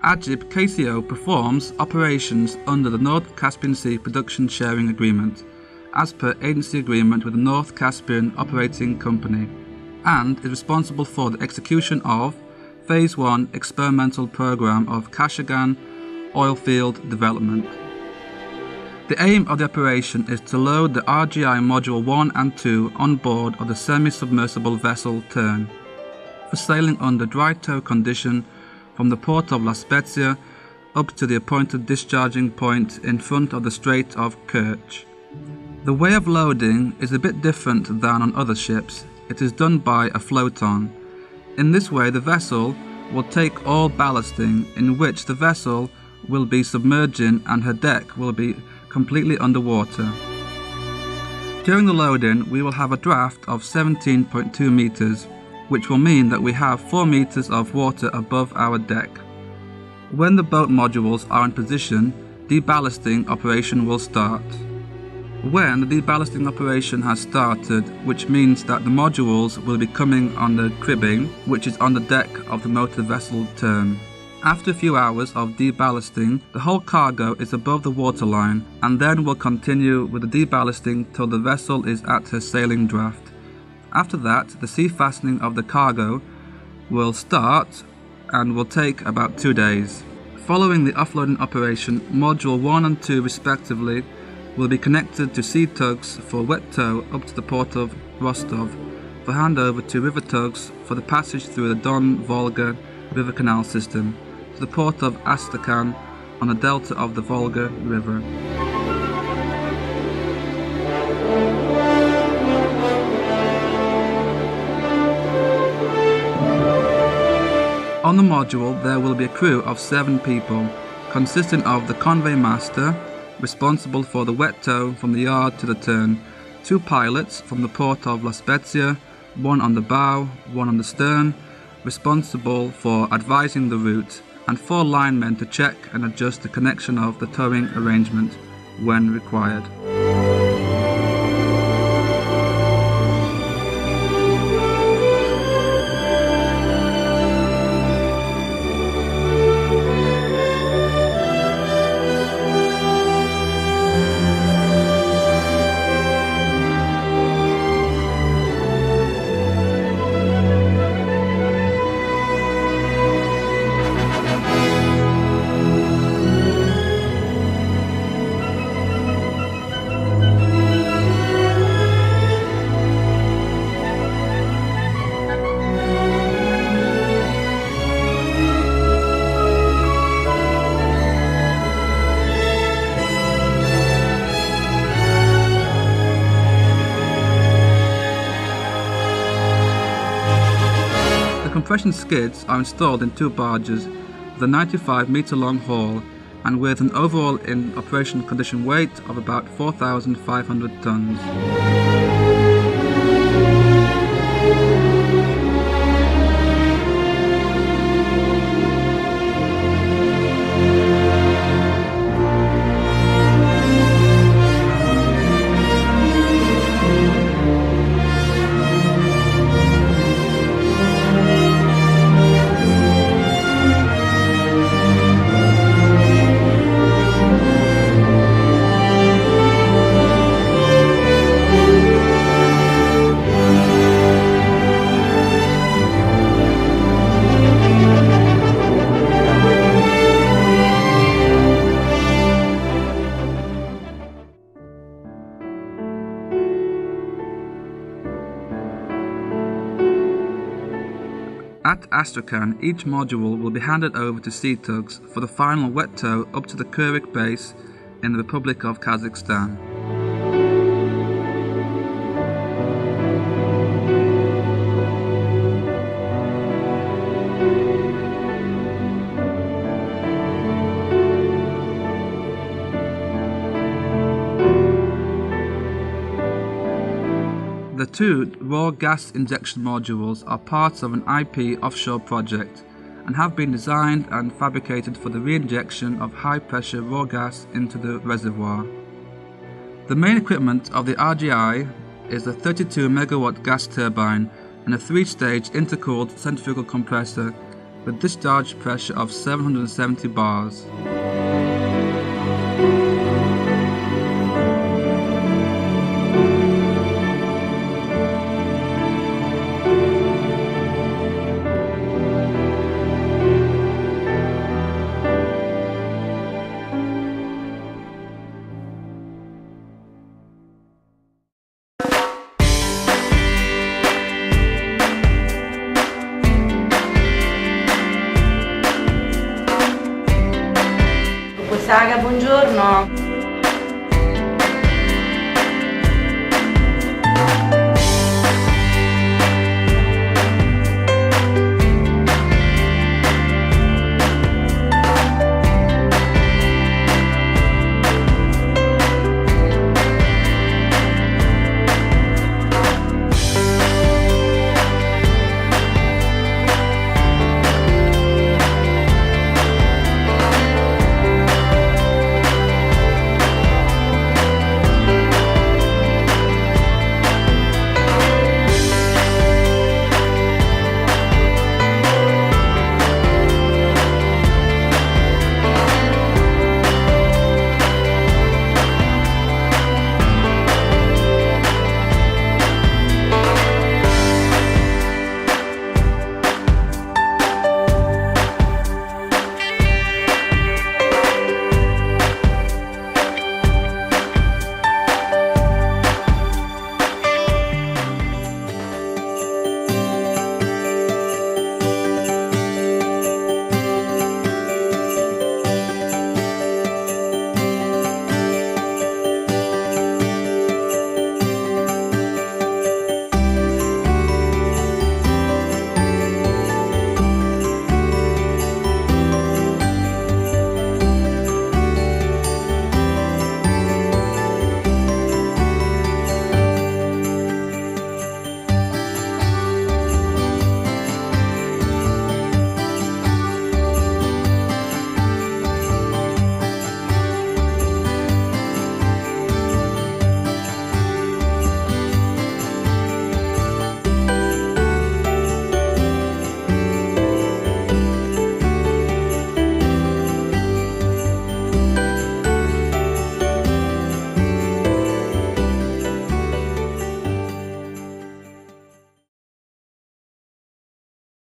Ajib KCO performs operations under the North Caspian Sea Production Sharing Agreement, as per agency agreement with the North Caspian Operating Company, and is responsible for the execution of Phase 1 experimental program of Kashagan oil field development. The aim of the operation is to load the RGI Module 1 and 2 on board of the semi-submersible vessel Tern, for sailing under dry tow condition from the port of La Spezia up to the appointed discharging point in front of the Strait of Kerch. The way of loading is a bit different than on other ships. It is done by a float-on. In this way the vessel will take all ballasting, in which the vessel will be submerging and her deck will be completely underwater. During the loading we will have a draft of 17.2 meters, which will mean that we have 4 meters of water above our deck. When the boat modules are in position, deballasting operation will start. When the deballasting operation has started, which means that the modules will be coming on the cribbing, which is on the deck of the motor vessel Tern. After a few hours of deballasting, the whole cargo is above the waterline, and then will continue with the deballasting till the vessel is at her sailing draft. After that, the sea fastening of the cargo will start and will take about 2 days. Following the offloading operation, Module 1 and 2 respectively will be connected to sea tugs for wet tow up to the port of Rostov, for handover to river tugs for the passage through the Don-Volga River Canal system to the port of Astrakhan on the delta of the Volga River. On the module there will be a crew of 7 people, consisting of the convoy master, responsible for the wet tow from the yard to the Tern, 2 pilots from the port of La Spezia, 1 on the bow, 1 on the stern, responsible for advising the route, and 4 linemen to check and adjust the connection of the towing arrangement when required. Compression skids are installed in 2 barges with a 95-metre-long hull and with an overall in operation condition weight of about 4,500 tons. At Astrakhan, each module will be handed over to sea tugs for the final wet tow up to the Kurik base in the Republic of Kazakhstan. The 2 raw gas injection modules are parts of an IP offshore project and have been designed and fabricated for the re-injection of high-pressure raw gas into the reservoir. The main equipment of the RGI is a 32 megawatt gas turbine and a 3-stage intercooled centrifugal compressor with discharge pressure of 770 bars. Saga, buongiorno.